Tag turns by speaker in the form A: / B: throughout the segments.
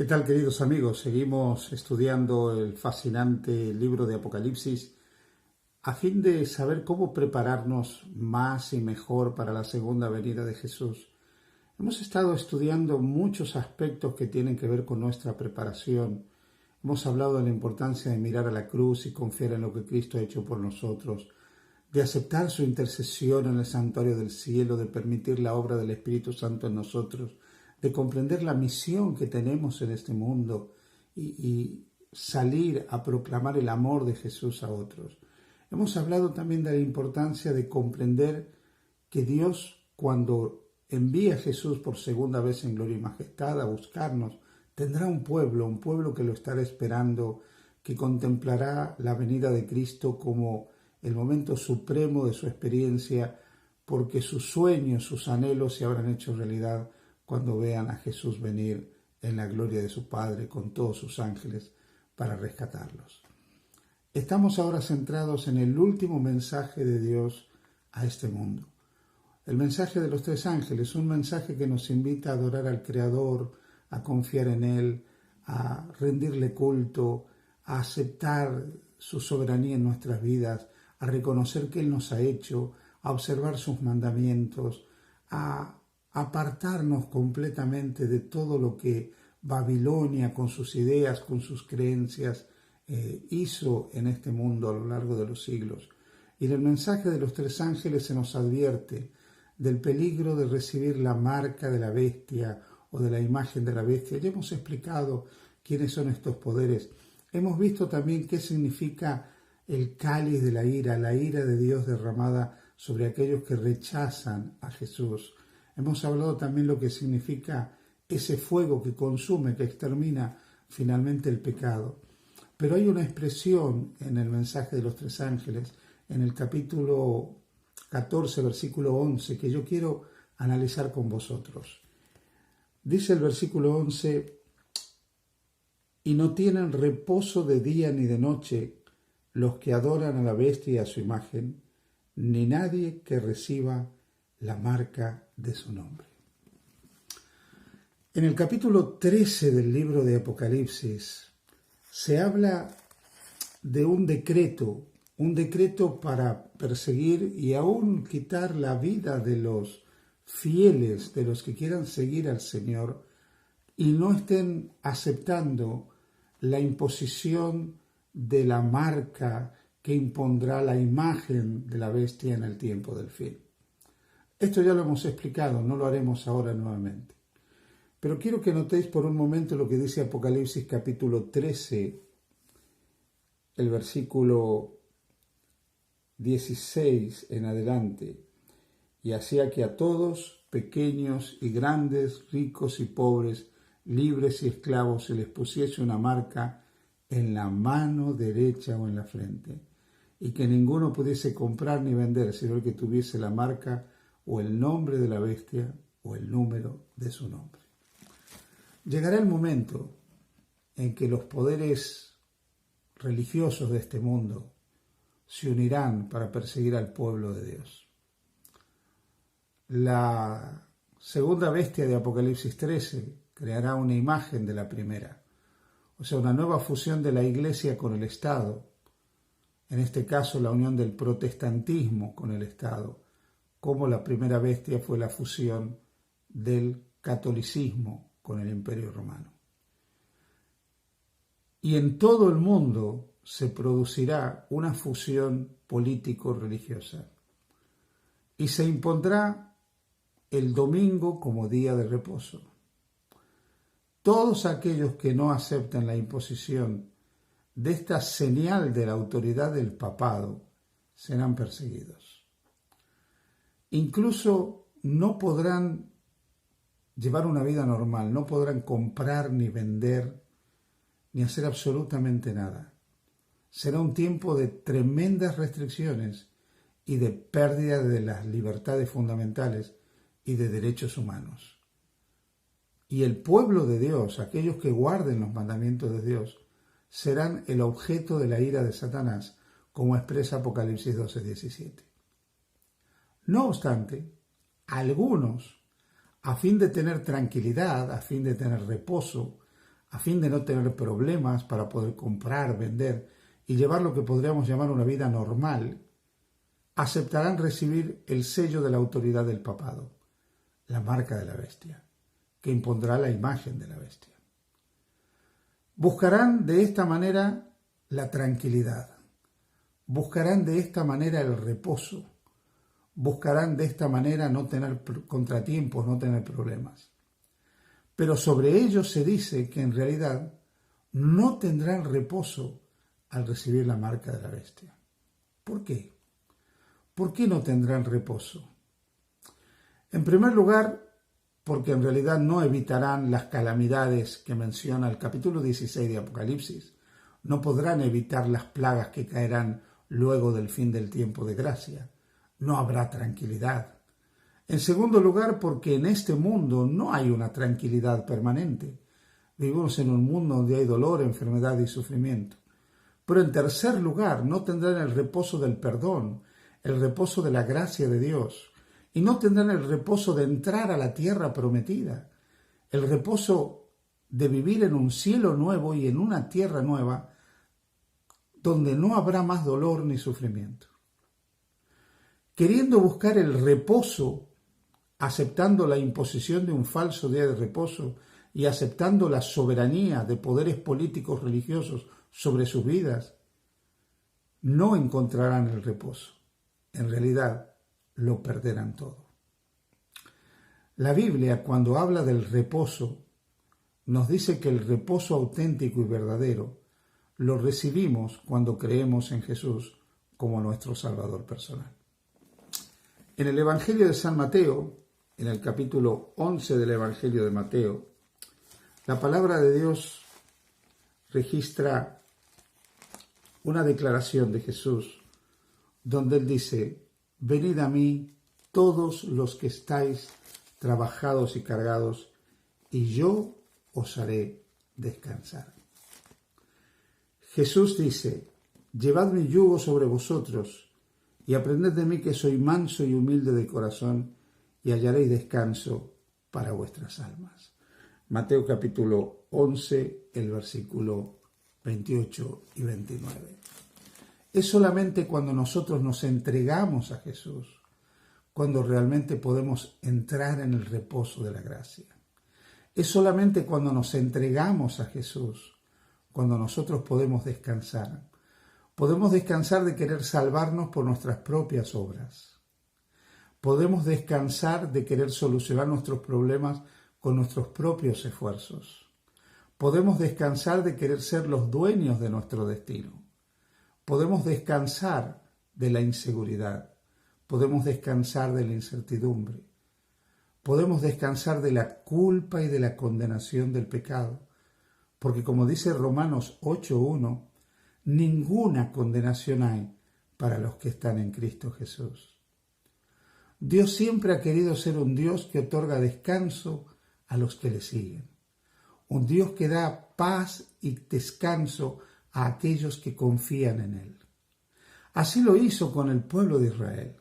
A: ¿Qué tal, queridos amigos? Seguimos estudiando el fascinante libro de Apocalipsis a fin de saber cómo prepararnos más y mejor para la segunda venida de Jesús. Hemos estado estudiando muchos aspectos que tienen que ver con nuestra preparación. Hemos hablado de la importancia de mirar a la cruz y confiar en lo que Cristo ha hecho por nosotros, de aceptar su intercesión en el santuario del cielo, de permitir la obra del Espíritu Santo en nosotros, de comprender la misión que tenemos en este mundo y salir a proclamar el amor de Jesús a otros. Hemos hablado también de la importancia de comprender que Dios, cuando envía a Jesús por segunda vez en gloria y majestad a buscarnos, tendrá un pueblo que lo estará esperando, que contemplará la venida de Cristo como el momento supremo de su experiencia, porque sus sueños, sus anhelos se habrán hecho realidad cuando vean a Jesús venir en la gloria de su Padre con todos sus ángeles para rescatarlos. Estamos ahora centrados en el último mensaje de Dios a este mundo. El mensaje de los tres ángeles, un mensaje que nos invita a adorar al Creador, a confiar en Él, a rendirle culto, a aceptar su soberanía en nuestras vidas, a reconocer que Él nos ha hecho, a observar sus mandamientos, a apartarnos completamente de todo lo que Babilonia, con sus ideas, con sus creencias, hizo en este mundo a lo largo de los siglos. Y en el mensaje de los tres ángeles se nos advierte del peligro de recibir la marca de la bestia o de la imagen de la bestia. Ya hemos explicado quiénes son estos poderes. Hemos visto también qué significa el cáliz de la ira de Dios derramada sobre aquellos que rechazan a Jesús. Hemos hablado también lo que significa ese fuego que consume, que extermina finalmente el pecado. Pero hay una expresión en el mensaje de los tres ángeles, en el capítulo 14, versículo 11, que yo quiero analizar con vosotros. Dice el versículo 11, y no tienen reposo de día ni de noche los que adoran a la bestia y a su imagen, ni nadie que reciba la marca de su nombre. En el capítulo 13 del libro de Apocalipsis se habla de un decreto para perseguir y aún quitar la vida de los fieles, de los que quieran seguir al Señor y no estén aceptando la imposición de la marca que impondrá la imagen de la bestia en el tiempo del fin. Esto ya lo hemos explicado, no lo haremos ahora nuevamente. Pero quiero que notéis por un momento lo que dice Apocalipsis capítulo 13, el versículo 16 en adelante. Y hacía que a todos, pequeños y grandes, ricos y pobres, libres y esclavos, se les pusiese una marca en la mano derecha o en la frente, y que ninguno pudiese comprar ni vender, sino el que tuviese la marca o el nombre de la bestia o el número de su nombre. Llegará el momento en que los poderes religiosos de este mundo se unirán para perseguir al pueblo de Dios. La segunda bestia de Apocalipsis 13 creará una imagen de la primera, o sea, una nueva fusión de la Iglesia con el Estado, en este caso la unión del protestantismo con el Estado, como la primera bestia fue la fusión del catolicismo con el Imperio Romano. Y en todo el mundo se producirá una fusión político-religiosa y se impondrá el domingo como día de reposo. Todos aquellos que no acepten la imposición de esta señal de la autoridad del papado serán perseguidos. Incluso no podrán llevar una vida normal, no podrán comprar ni vender ni hacer absolutamente nada. Será un tiempo de tremendas restricciones y de pérdida de las libertades fundamentales y de derechos humanos. Y el pueblo de Dios, aquellos que guarden los mandamientos de Dios, serán el objeto de la ira de Satanás, como expresa Apocalipsis 12:17. No obstante, algunos, a fin de tener tranquilidad, a fin de tener reposo, a fin de no tener problemas para poder comprar, vender y llevar lo que podríamos llamar una vida normal, aceptarán recibir el sello de la autoridad del papado, la marca de la bestia, que impondrá la imagen de la bestia. Buscarán de esta manera la tranquilidad, buscarán de esta manera el reposo, buscarán de esta manera no tener contratiempos, no tener problemas. Pero sobre ellos se dice que en realidad no tendrán reposo al recibir la marca de la bestia. ¿Por qué? ¿Por qué no tendrán reposo? En primer lugar, porque en realidad no evitarán las calamidades que menciona el capítulo 16 de Apocalipsis. No podrán evitar las plagas que caerán luego del fin del tiempo de gracia. No habrá tranquilidad. En segundo lugar, porque en este mundo no hay una tranquilidad permanente. Vivimos en un mundo donde hay dolor, enfermedad y sufrimiento. Pero en tercer lugar, no tendrán el reposo del perdón, el reposo de la gracia de Dios, y no tendrán el reposo de entrar a la tierra prometida, el reposo de vivir en un cielo nuevo y en una tierra nueva, donde no habrá más dolor ni sufrimiento. Queriendo buscar el reposo, aceptando la imposición de un falso día de reposo y aceptando la soberanía de poderes políticos religiosos sobre sus vidas, no encontrarán el reposo. En realidad, lo perderán todo. La Biblia, cuando habla del reposo, nos dice que el reposo auténtico y verdadero lo recibimos cuando creemos en Jesús como nuestro Salvador personal. En el Evangelio de San Mateo, en el capítulo 11 del Evangelio de Mateo, la palabra de Dios registra una declaración de Jesús donde Él dice: venid a mí todos los que estáis trabajados y cargados, y yo os haré descansar. Jesús dice: llevad mi yugo sobre vosotros y aprended de mí, que soy manso y humilde de corazón, y hallaréis descanso para vuestras almas. Mateo capítulo 11, el versículo 28 y 29. Es solamente cuando nosotros nos entregamos a Jesús, cuando realmente podemos entrar en el reposo de la gracia. Es solamente cuando nos entregamos a Jesús, cuando nosotros podemos descansar. Podemos descansar de querer salvarnos por nuestras propias obras. Podemos descansar de querer solucionar nuestros problemas con nuestros propios esfuerzos. Podemos descansar de querer ser los dueños de nuestro destino. Podemos descansar de la inseguridad. Podemos descansar de la incertidumbre. Podemos descansar de la culpa y de la condenación del pecado. Porque como dice Romanos 8:1, ninguna condenación hay para los que están en Cristo Jesús. Dios siempre ha querido ser un Dios que otorga descanso a los que le siguen. Un Dios que da paz y descanso a aquellos que confían en Él. Así lo hizo con el pueblo de Israel.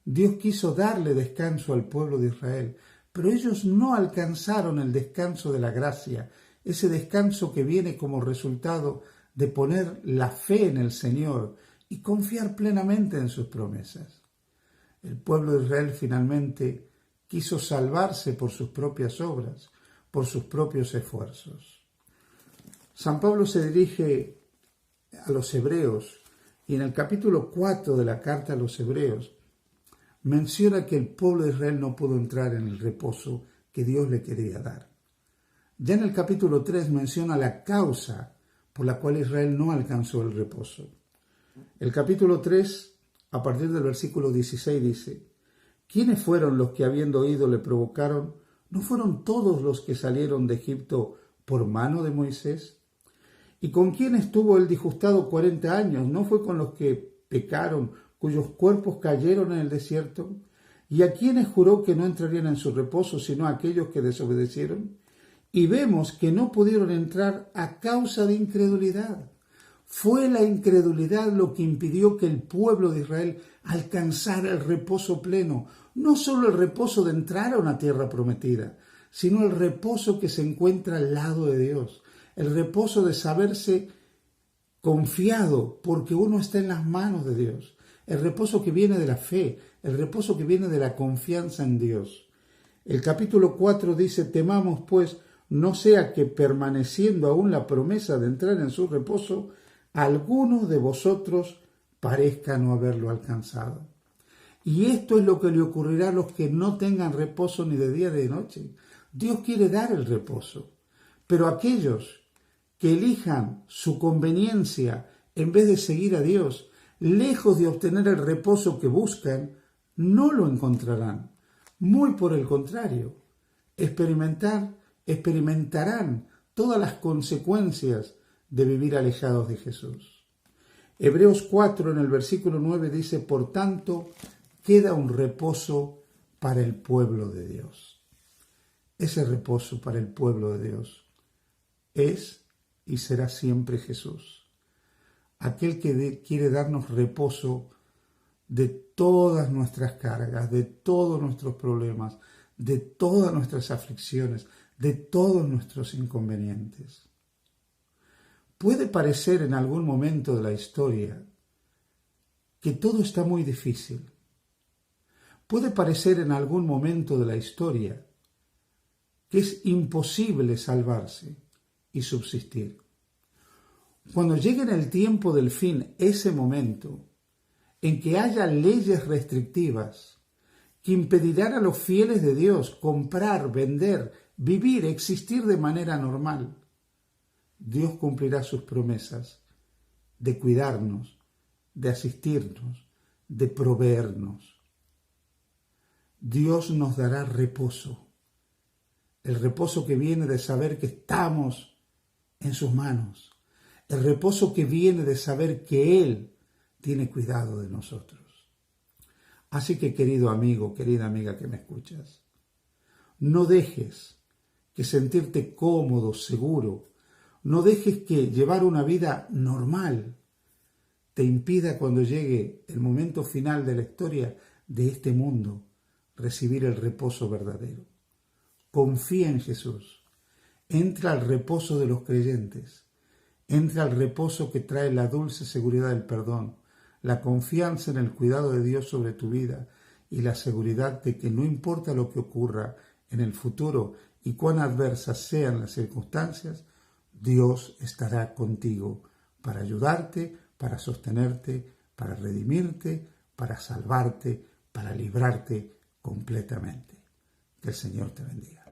A: Dios quiso darle descanso al pueblo de Israel, pero ellos no alcanzaron el descanso de la gracia, ese descanso que viene como resultado de poner la fe en el Señor y confiar plenamente en sus promesas. El pueblo de Israel finalmente quiso salvarse por sus propias obras, por sus propios esfuerzos. San Pablo se dirige a los hebreos y en el capítulo 4 de la carta a los hebreos menciona que el pueblo de Israel no pudo entrar en el reposo que Dios le quería dar. Ya en el capítulo 3 menciona la causa por la cual Israel no alcanzó el reposo. El capítulo 3, a partir del versículo 16, dice: ¿quiénes fueron los que habiendo oído le provocaron? ¿No fueron todos los que salieron de Egipto por mano de Moisés? ¿Y con quién estuvo él disgustado 40 años? ¿No fue con los que pecaron, cuyos cuerpos cayeron en el desierto? ¿Y a quiénes juró que no entrarían en su reposo, sino a aquellos que desobedecieron? Y vemos que no pudieron entrar a causa de incredulidad. Fue la incredulidad lo que impidió que el pueblo de Israel alcanzara el reposo pleno. No solo el reposo de entrar a una tierra prometida, sino el reposo que se encuentra al lado de Dios. el reposo de saberse confiado porque uno está en las manos de Dios, el reposo que viene de la fe, el reposo que viene de la confianza en Dios. El capítulo 4 dice: temamos pues, no sea que permaneciendo aún la promesa de entrar en su reposo, algunos de vosotros parezca no haberlo alcanzado. Y esto es lo que le ocurrirá a los que no tengan reposo ni de día ni de noche. Dios quiere dar el reposo, pero aquellos que elijan su conveniencia en vez de seguir a Dios, lejos de obtener el reposo que buscan, no lo encontrarán. Muy por el contrario, experimentarán todas las consecuencias de vivir alejados de Jesús. Hebreos 4 en el versículo 9 dice: por tanto, queda un reposo para el pueblo de Dios. Ese reposo para el pueblo de Dios es y será siempre Jesús. Aquel que quiere darnos reposo de todas nuestras cargas, de todos nuestros problemas, de todas nuestras aflicciones, de todos nuestros inconvenientes. Puede parecer en algún momento de la historia que todo está muy difícil. Puede parecer en algún momento de la historia que es imposible salvarse y subsistir. Cuando llegue en el tiempo del fin ese momento en que haya leyes restrictivas que impedirán a los fieles de Dios comprar, vender, vivir, existir de manera normal, Dios cumplirá sus promesas de cuidarnos, de asistirnos, de proveernos. Dios nos dará reposo, el reposo que viene de saber que estamos en sus manos, el reposo que viene de saber que Él tiene cuidado de nosotros. Así que, querido amigo, querida amiga que me escuchas, no dejes que sentirte cómodo, seguro, no dejes que llevar una vida normal te impida cuando llegue el momento final de la historia de este mundo recibir el reposo verdadero. Confía en Jesús. Entra al reposo de los creyentes. Entra al reposo que trae la dulce seguridad del perdón, la confianza en el cuidado de Dios sobre tu vida y la seguridad de que no importa lo que ocurra en el futuro y cuán adversas sean las circunstancias, Dios estará contigo para ayudarte, para sostenerte, para redimirte, para salvarte, para librarte completamente. Que el Señor te bendiga.